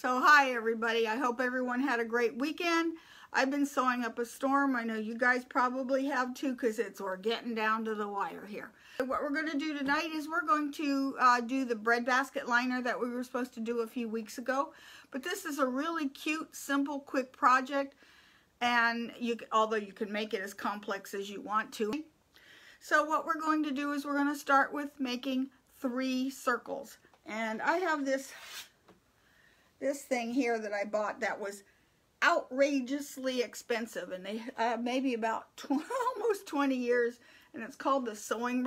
So hi everybody, I hope everyone had a great weekend. I've been sewing up a storm. I know you guys probably have too, because we're getting down to the wire here. What we're going to do tonight is we're going to do the breadbasket liner that we were supposed to do a few weeks ago. But this is a really cute, simple, quick project, and although you can make it as complex as you want to. So what we're going to do is we're going to start with making 3 circles. And I have this thing here that I bought that was outrageously expensive, and they maybe about almost 20 years, and it's called the Sewing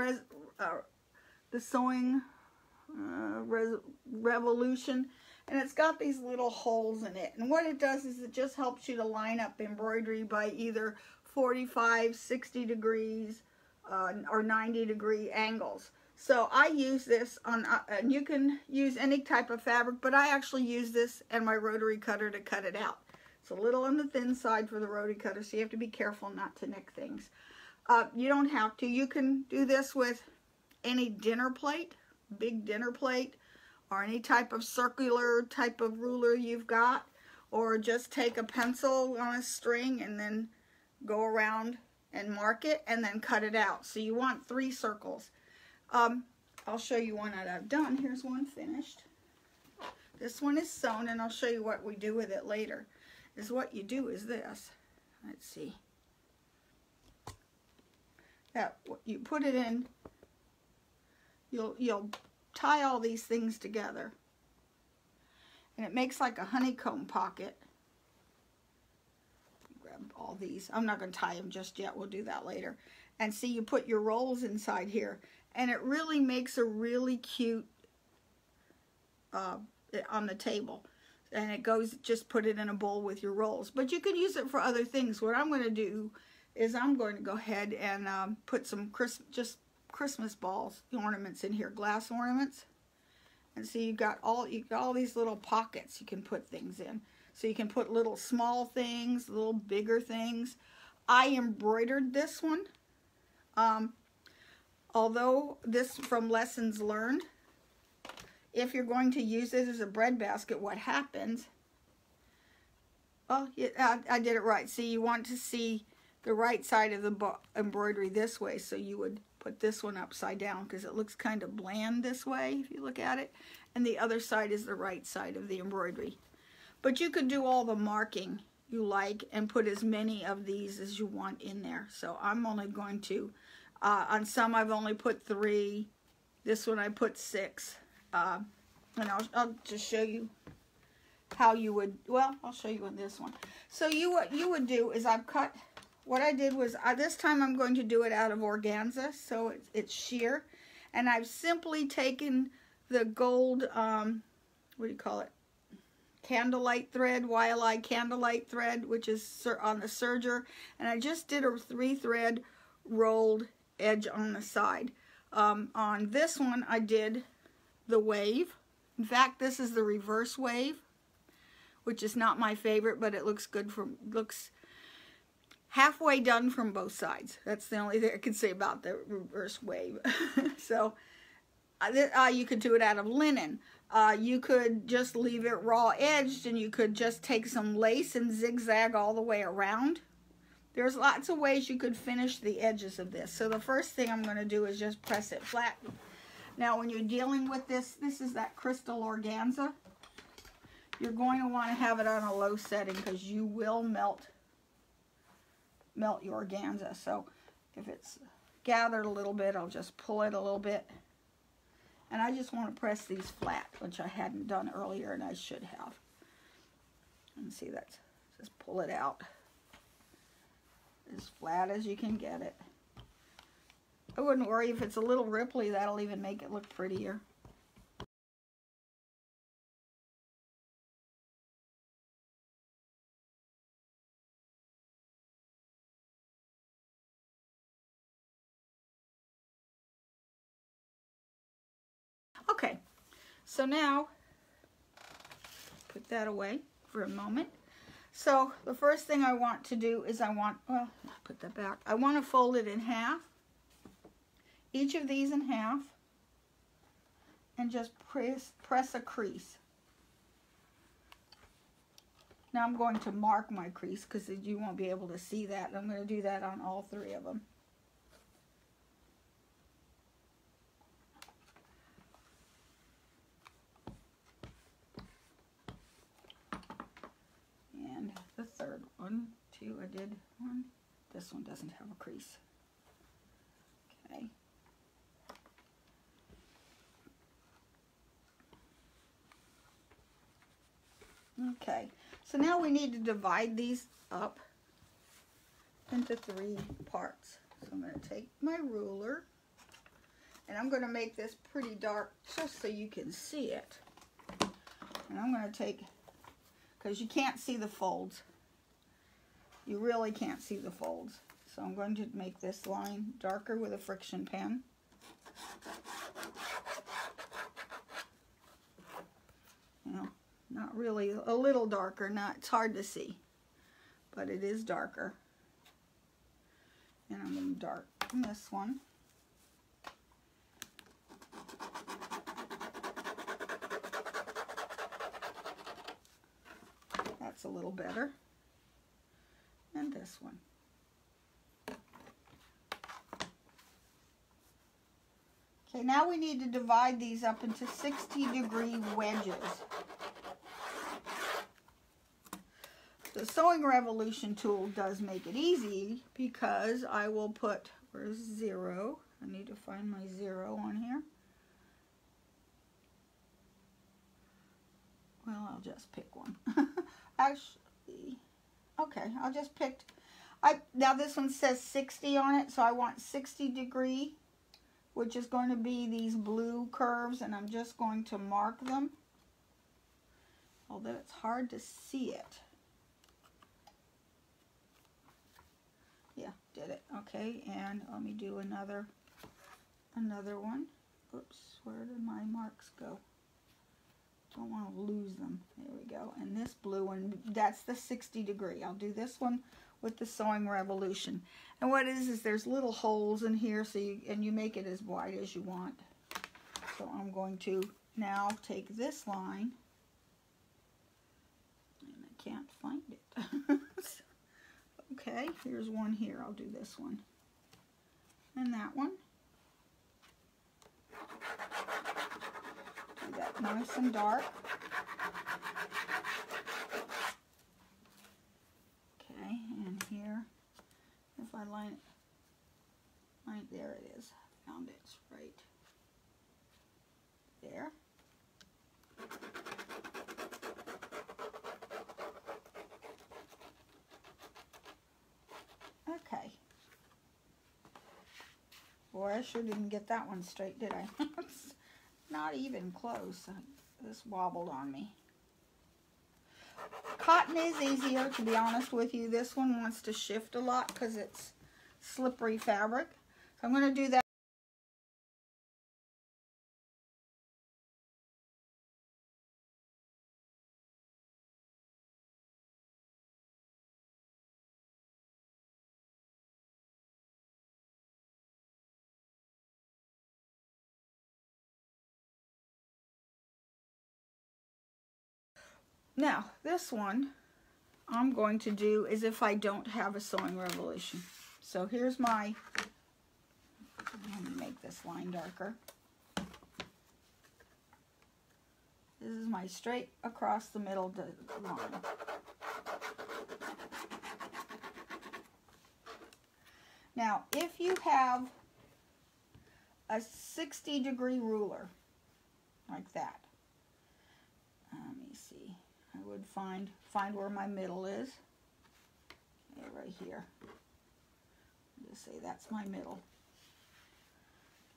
Revolution, and it's got these little holes in it, and what it does is it just helps you to line up embroidery by either 45, 60 degrees or 90-degree angles. So I use this on, and you can use any type of fabric, but I actually use this and my rotary cutter to cut it out. It's a little on the thin side for the rotary cutter, so you have to be careful not to nick things. You don't have to. You can do this with any dinner plate, big dinner plate, or any type of circular type of ruler you've got, or just take a pencil on a string and then go around and mark it and then cut it out. So you want 3 circles. I'll show you one that I've done. Here's one finished. This one is sewn, and I'll show you what we do with it later. What you do is this. Let's see. You put it in. You'll tie all these things together, and it makes like a honeycomb pocket. Grab all these. I'm not going to tie them just yet. We'll do that later. And see, you put your rolls inside here, and it really makes a really cute on the table. And it goes, just put it in a bowl with your rolls. But you can use it for other things. What I'm going to do is I'm going to go ahead and put some Christmas balls, ornaments in here, glass ornaments. And see, you got all these little pockets you can put things in. So you can put little small things, little bigger things. I embroidered this one. Although this from lessons learned, if you're going to use it as a breadbasket, what happens? Oh, yeah, I did it right. See, you want to see the right side of the embroidery this way, so you would put this one upside down because it looks kind of bland this way if you look at it, and the other side is the right side of the embroidery. But you could do all the marking you like and put as many of these as you want in there. So I'm only going to, on some I've only put 3. This one I put 6. And I'll just show you how you would, well, I'll show you on this one. So what you would do is what I did was, this time I'm going to do it out of organza, so it's sheer. And I've simply taken the gold, what do you call it? Candlelight thread, YLI candlelight thread, which is on the serger. And I just did a 3-thread rolled edge on the side. On this one, I did the wave. In fact, this is the reverse wave, which is not my favorite, but it looks good looks halfway done from both sides. That's the only thing I can say about the reverse wave. So you could do it out of linen. You could just leave it raw edged, and you could just take some lace and zigzag all the way around. There's lots of ways you could finish the edges of this. So the first thing I'm going to do is just press it flat. Now when you're dealing with this is that crystal organza. You're going to want to have it on a low setting because you will melt your organza. So if it's gathered a little bit, I'll just pull it a little bit. And I just want to press these flat, which I hadn't done earlier, and I should have. And see, that's just pull it out as flat as you can get it. I wouldn't worry if it's a little ripply, that'll even make it look prettier. Okay, so now put that away for a moment. So the first thing I want to do is put that back. I want to fold it in half. Each of these in half, and just press a crease. Now I'm going to mark my crease because you won't be able to see that. I'm going to do that on all three of them. And the third one, too, I did one. This one doesn't have a crease. Okay. Okay, so now we need to divide these up into 3 parts. So I'm going to take my ruler, and I'm going to make this pretty dark just so you can see it. And I'm going to take, because you can't see the folds. You really can't see the folds. So I'm going to make this line darker with a friction pen. Now, not really, a little darker, it's hard to see, but it is darker. And I'm going to darken this one. That's a little better. And this one. Okay, now we need to divide these up into 60-degree wedges. The Sewing Revolution tool does make it easy because I will put, where's 0? I need to find my 0 on here. Well, I'll just pick one. Actually, okay, I'll just pick, now this one says 60 on it, so I want 60 degree, which is going to be these blue curves, and I'm just going to mark them, although it's hard to see it. Yeah, did it. Okay, and let me do another one. Oops, where did my marks go? Don't want to lose them. There we go. And this blue one, that's the 60 degree. I'll do this one with the Sewing Revolution. And what it is there's little holes in here, so you make it as wide as you want. So I'm going to now take this line, and I can't find it. Okay, here's one here. I'll do this one. And that one. Do that nice and dark. Okay, and here, if I line it, there it is. Found it. It's right there. Okay. Boy, I sure didn't get that one straight, did I? Not even close. This wobbled on me. Cotton is easier, to be honest with you. This one wants to shift a lot because it's slippery fabric. So I'm going to do that. Now, this one I'm going to do as if I don't have a Sewing Revolution. So here's my, let me make this line darker. This is my straight across the middle line. Now, if you have a 60-degree ruler, like that, let me see. I would find where my middle is. Okay, right here. Just say that's my middle.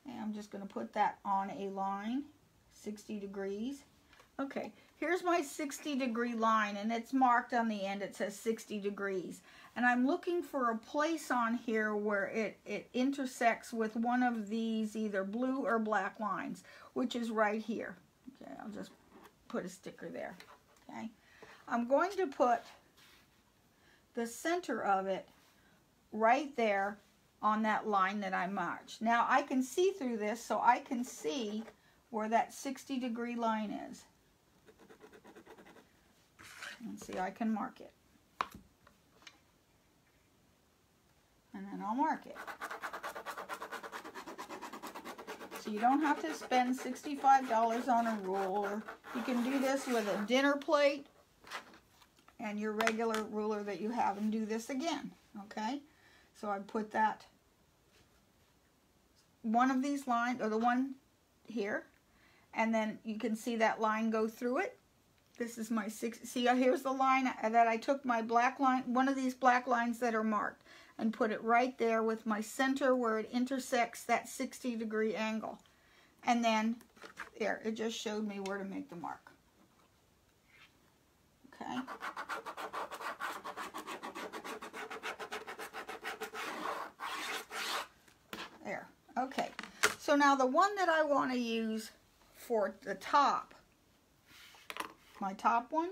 And I'm just going to put that on a line, 60 degrees. Okay, here's my 60-degree line, and it's marked on the end. It says 60 degrees. And I'm looking for a place on here where it intersects with one of these either blue or black lines, which is right here. Okay, I'll just put a sticker there. Okay, I'm going to put the center of it right there on that line that I marked. Now I can see through this, so I can see where that 60-degree line is. And see, I can mark it. And then I'll mark it. So you don't have to spend $65 on a ruler. You can do this with a dinner plate and your regular ruler that you have and do this again, okay? So I put that, one of these lines, or the one here, and then you can see that line go through it. This is my see, here's the line that I took my black line, one of these black lines that are marked, and put it right there with my center where it intersects that 60-degree angle. And then, there, it just showed me where to make the mark. Okay. There. Okay. So now the one that I want to use for the top, my top one,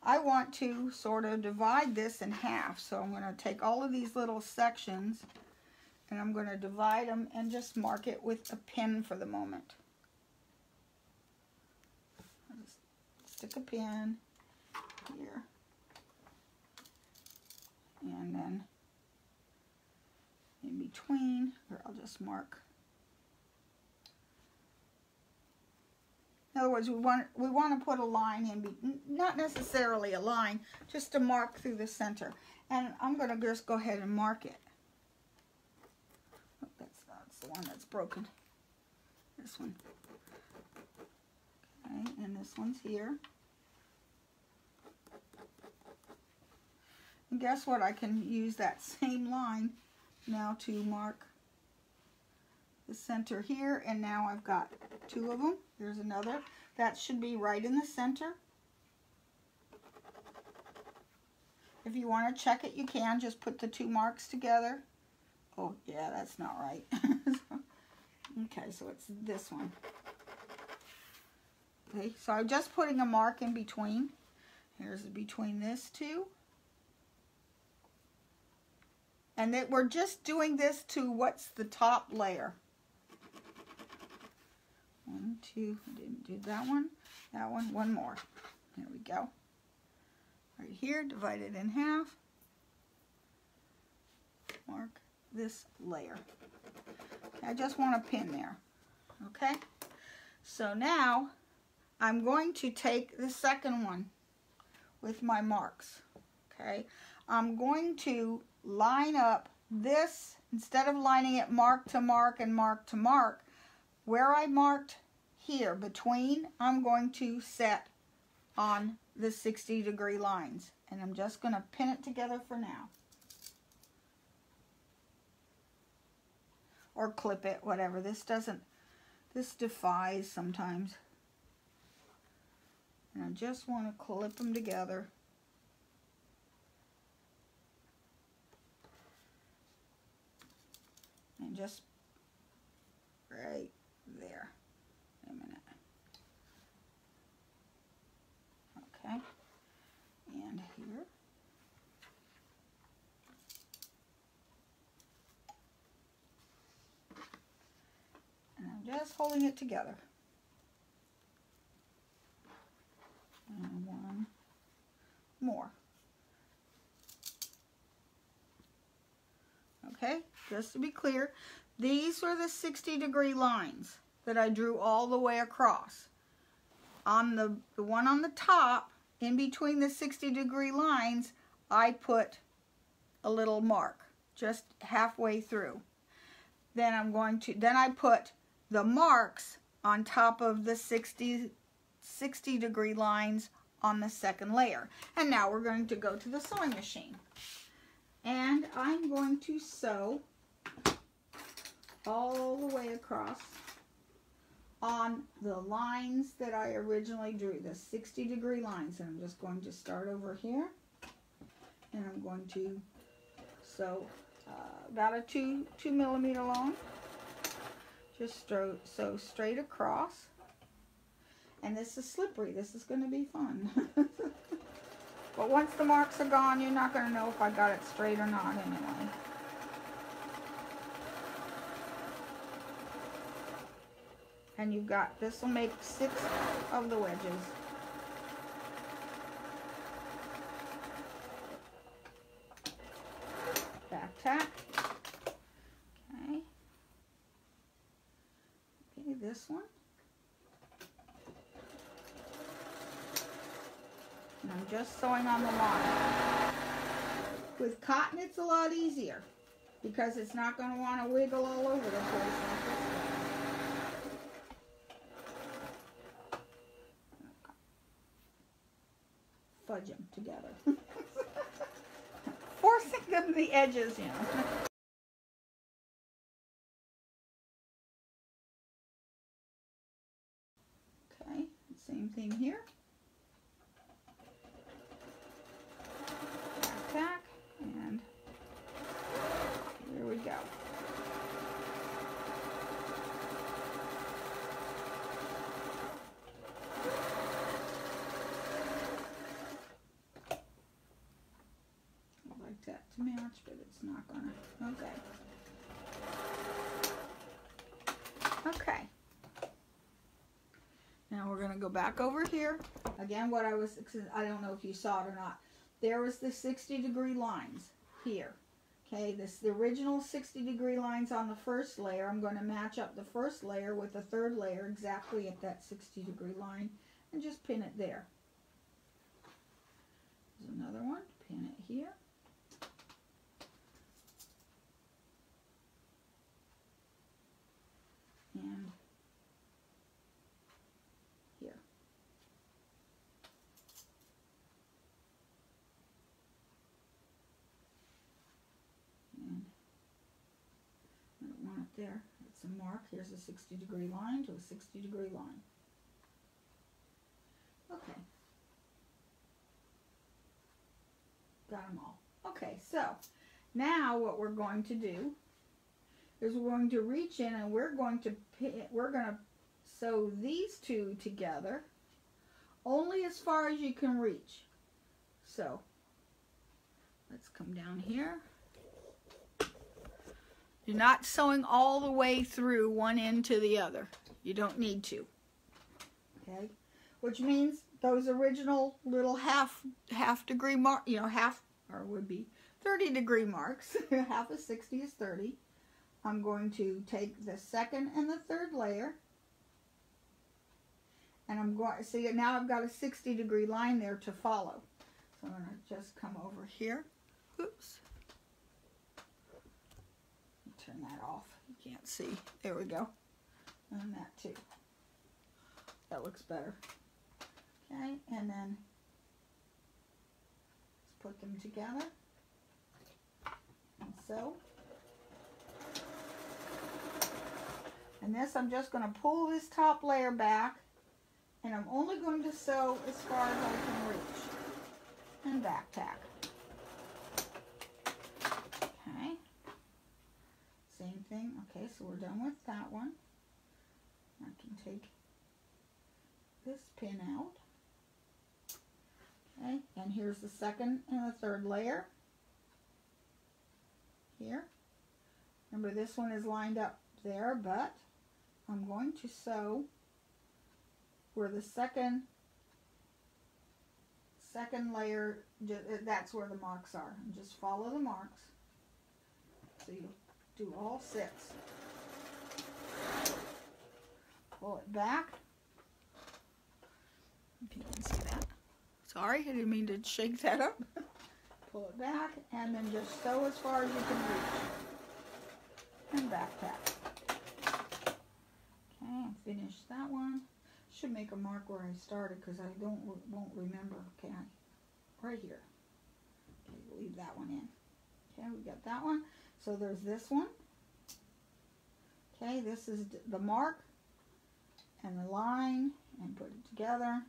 I want to sort of divide this in half. So I'm going to take all of these little sections and I'm going to divide them and just mark it with a pin for the moment. I'll just stick a pin here. And then in between, or I'll just mark. In other words, we want to put a line in, not necessarily a line, just to mark through the center. And I'm going to just go ahead and mark it. Oh, that's the one that's broken. This one. Okay, and this one's here. And guess what? I can use that same line now to mark the center here, and now I've got two of them. There's another. That should be right in the center. If you want to check it, you can. Just put the two marks together. Oh, yeah, that's not right. Okay, so it's this one. Okay, so I'm just putting a mark in between. Here's between this two. And that we're just doing this to what's the top layer. 1, 2, I didn't do that one, one more. There we go. Right here, divide it in half. Mark this layer. I just want a pin there. Okay? So now I'm going to take the second one with my marks. Okay? I'm going to line up this, instead of lining it mark to mark and mark to mark, where I marked here between, I'm going to set on the 60-degree lines. And I'm just going to pin it together for now. Or clip it, whatever. This defies sometimes. And I just want to clip them together. And just right there. Wait a minute. Okay. And here. And I'm just holding it together. And one more. Okay, just to be clear, these were the 60-degree lines that I drew all the way across. On the one on the top, in between the 60-degree lines, I put a little mark just halfway through. Then I put the marks on top of the 60-degree lines on the second layer. And now we're going to go to the sewing machine. And I'm going to sew all the way across on the lines that I originally drew, the 60-degree lines. And I'm just going to start over here. And I'm going to sew about a 2 millimeter long. Just sew straight across. And this is slippery. This is going to be fun. But once the marks are gone, you're not going to know if I got it straight or not anyway. And you've got, this will make 6 of the wedges. this one. And I'm just sewing on the line. With cotton, it's a lot easier because it's not going to want to wiggle all over the place like this way. Fudge them together. Forcing them to the edges, you know. Okay, same thing here. Back, and there we go. I like that to match, but it's not gonna. Okay. Okay. Now we're gonna go back over here. Again, I don't know if you saw it or not. There was the 60-degree lines here. Okay, the original 60-degree lines on the first layer. I'm going to match up the first layer with the third layer exactly at that 60-degree line and just pin it there. There's another one. Pin it here. And here. And I don't want it there. It's a mark. Here's a 60-degree line to a 60-degree line. Okay. Got them all. Okay, so now what we're going to do is we're going to reach in and we're going to sew these two together only as far as you can reach. So let's come down here. You're not sewing all the way through one end to the other. You don't need to. Okay, which means those original little half degree mark, you know, half, or would be 30-degree marks. Half of 60 is 30. I'm going to take the second and the third layer, and I'm going to see it now. I've got a 60-degree line there to follow. So I'm going to just come over here. Oops. Turn that off. You can't see. There we go. And that too. That looks better. Okay, and then let's put them together. And sew. And this, I'm just going to pull this top layer back, and I'm only going to sew as far as I can reach. And back tack. Okay. Same thing. Okay, so we're done with that one. I can take this pin out. Okay, and here's the second and the third layer. Here. Remember, this one is lined up there, but I'm going to sew where the second layer, that's where the marks are. And just follow the marks. So you do all 6. Pull it back. If you can see that. Sorry, I didn't mean to shake that up. Pull it back and then just sew as far as you can reach. And back tack. Okay, finish that one. Should make a mark where I started because I won't remember. Okay, right here. Okay, we'll leave that one in. Okay, we got that one. So there's this one. Okay, this is the mark and the line, and put it together.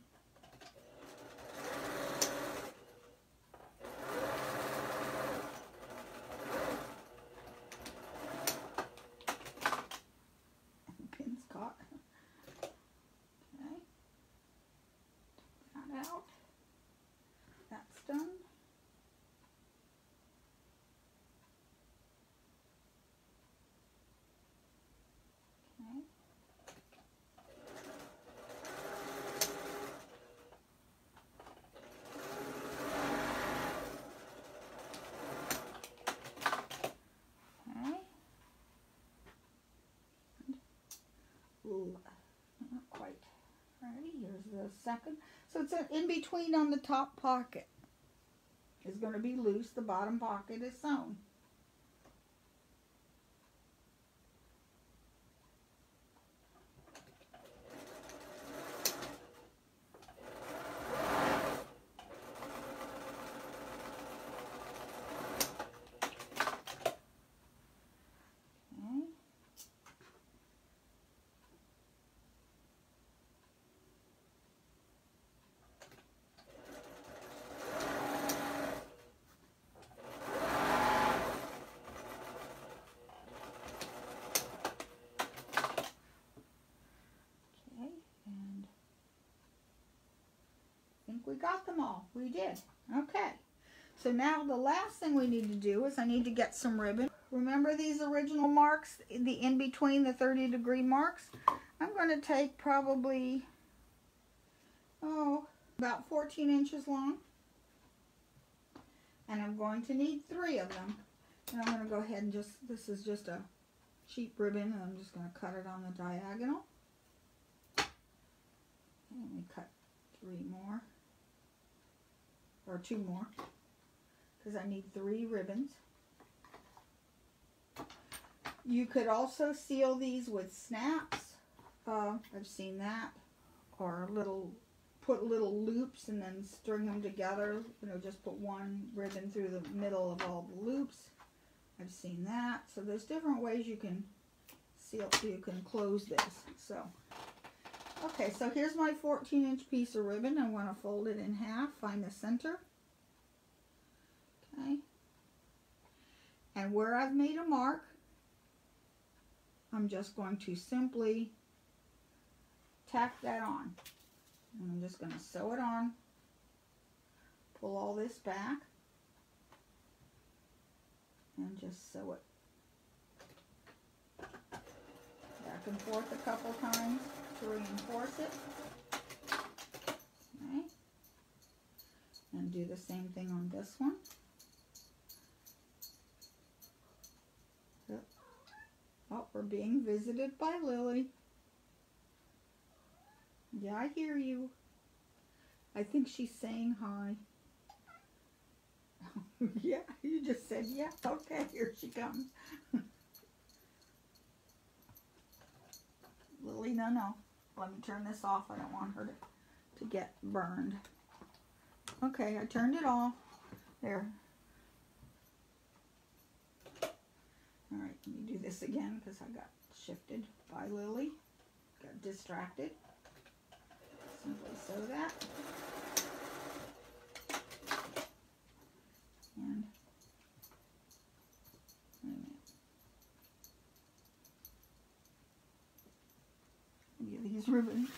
And the pin's caught. Okay, take that out. That's done. the second. So it's in between on the top pocket. It's going to be loose. The bottom pocket is sewn. We got them all. We did. Okay. So now the last thing we need to do is I need to get some ribbon. Remember these original marks, the in between, the 30-degree marks? I'm going to take probably, about 14 inches long. And I'm going to need 3 of them. And I'm going to go ahead and this is just a cheap ribbon, and I'm just going to cut it on the diagonal. And let me cut 3 more. Or 2 more, because I need 3 ribbons. You could also seal these with snaps. I've seen that. Or put little loops and then string them together. You know, just put one ribbon through the middle of all the loops. I've seen that. So there's different ways you can seal, you can close this. So, okay, so here's my 14-inch piece of ribbon. I want to fold it in half, find the center. Okay. And where I've made a mark, I'm just going to simply tack that on. And I'm just going to sew it on, pull all this back, and just sew it back and forth a couple times to reinforce it. Okay. And do the same thing on this one. Oh, we're being visited by Lily. Yeah, I hear you. I think she's saying hi. Yeah, you just said, yeah, okay, here she comes. Lily, no. Let me turn this off. I don't want her to get burned. Okay, I turned it off. There. All right, let me do this again because I got shifted by Lily. Got distracted. Simply sew that. And wait a minute. Get these ribbons.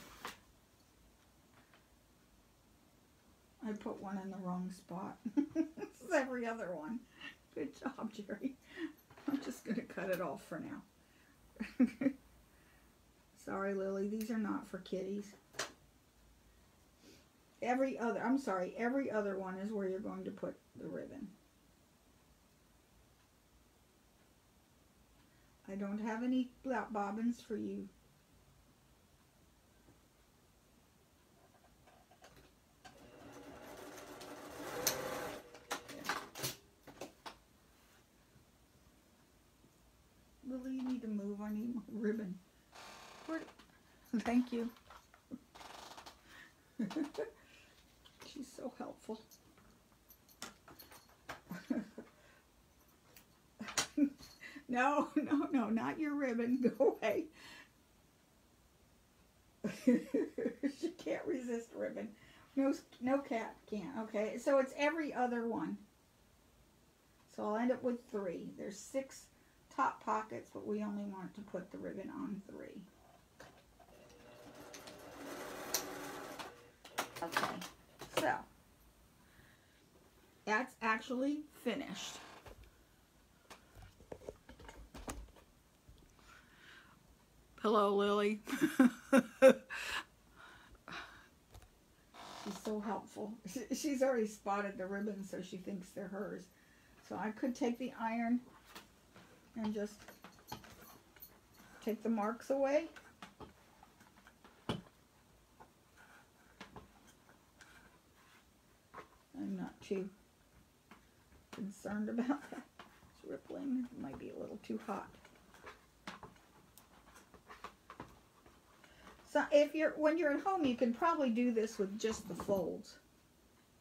I put one in the wrong spot. This is every other one. Good job, Jerry. I'm just going to cut it off for now. Sorry, Lily, these are not for kitties. Every other one is where you're going to put the ribbon. I don't have any bobbins for you. Lily, you need to move. I need my ribbon. Thank you. She's so helpful. No, not your ribbon. Go away. She can't resist ribbon. No cat can. Okay, so it's every other one. So I'll end up with 3. There's 6 top pockets, but we only want to put the ribbon on 3. Okay, so that's actually finished. Hello, Lily. She's so helpful. She's already spotted the ribbons, so she thinks they're hers. So I could take the iron and just take the marks away. too concerned about that. It's rippling. It might be a little too hot. So when you're at home, you can probably do this with just the folds.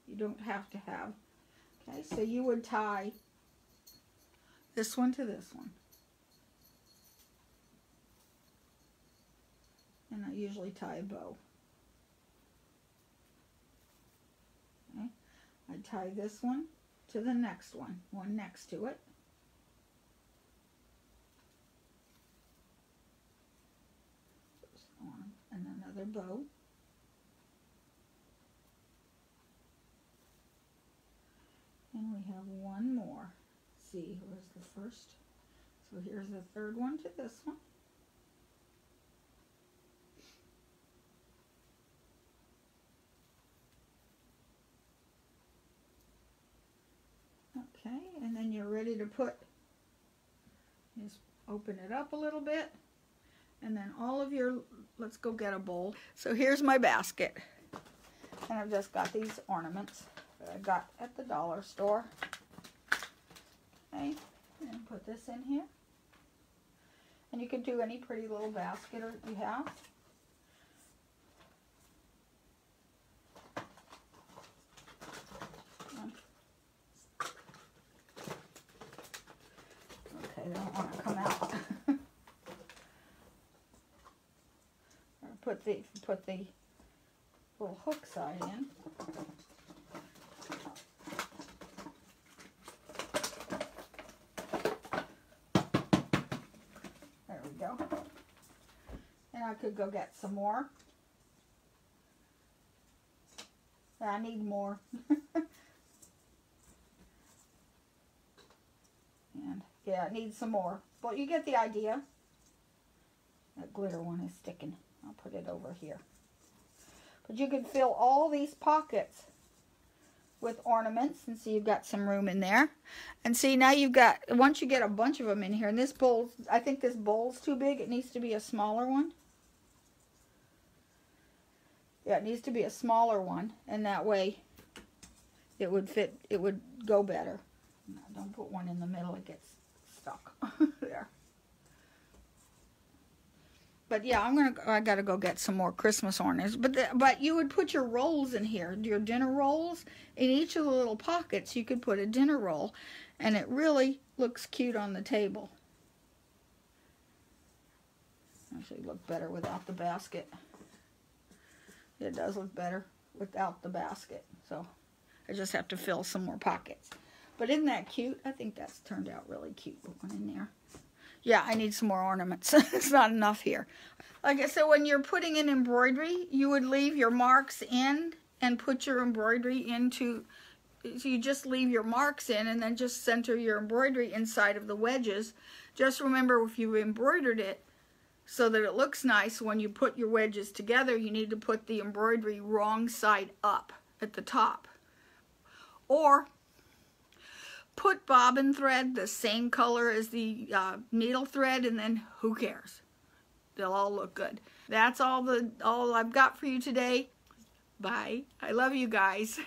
You don't have to have. Okay, so you would tie this one to this one. And I usually tie a bow. Okay, I tie this one to the next one next to it. And another bow. And we have one more. See, where's the first? So here's the third one to this one. Okay, and then you're ready to put, just open it up a little bit. And then all of your, let's go get a bowl. So here's my basket. And I've just got these ornaments that I got at the dollar store. Okay, and put this in here. And you could do any pretty little basket you have. Okay, they don't want to come out. Put the little hook side in. There we go. And I could go get some more. I need more. And yeah, I need some more. But you get the idea. That glitter one is sticking. I'll put it over here. But you can fill all these pockets with ornaments, and see you've got some room in there. And see, now you've got, once you get a bunch of them in here, and this bowl, I think this bowl's too big. It needs to be a smaller one. Yeah, it needs to be a smaller one, and that way it would fit, it would go better. No, don't put one in the middle, it gets stuck there. But yeah, I gotta go get some more Christmas ornaments. But you would put your rolls in here, your dinner rolls. In each of the little pockets, you could put a dinner roll, and it really looks cute on the table. Actually, look better without the basket. It does look better without the basket. So I just have to fill some more pockets. But isn't that cute? I think that's turned out really cute. Put one in there. Yeah, I need some more ornaments. It's not enough here. Like I said, when you're putting in embroidery, you would leave your marks in and put your embroidery into, so you just leave your marks in and then just center your embroidery inside of the wedges. Just remember, if you embroidered it so that it looks nice, when you put your wedges together, you need to put the embroidery wrong side up at the top. Or put bobbin thread the same color as the needle thread, and then who cares? They'll all look good. That's all I've got for you today. Bye. I love you guys.